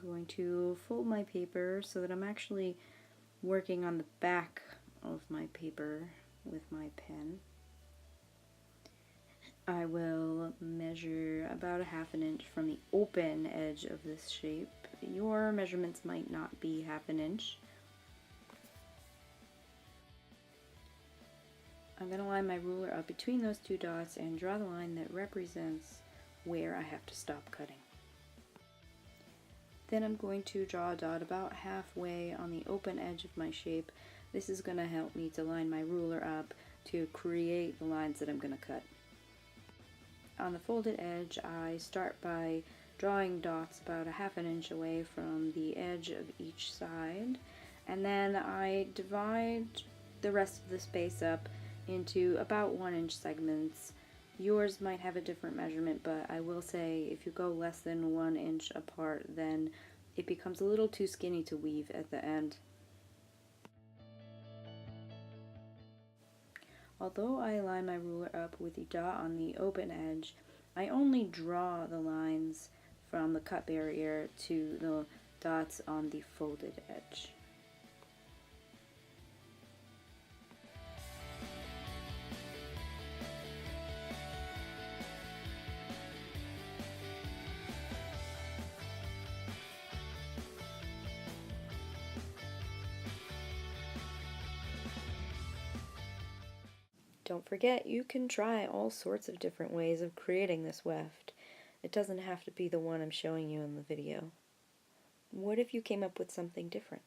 going to fold my paper so that I'm actually working on the back of my paper with my pen. I will measure about 1/2 inch from the open edge of this shape. Your measurements might not be 1/2 inch. I'm going to line my ruler up between those two dots and draw the line that represents where I have to stop cutting. Then I'm going to draw a dot about halfway on the open edge of my shape. This is going to help me to line my ruler up to create the lines that I'm going to cut. On the folded edge, I start by drawing dots about 1/2 inch away from the edge of each side, and then I divide the rest of the space up into about 1-inch segments. Yours might have a different measurement, but I will say if you go less than 1 inch apart, then it becomes a little too skinny to weave at the end. Although I line my ruler up with the dot on the open edge, I only draw the lines from the cut barrier to the dots on the folded edge. Don't forget, you can try all sorts of different ways of creating this weft. It doesn't have to be the one I'm showing you in the video. What if you came up with something different?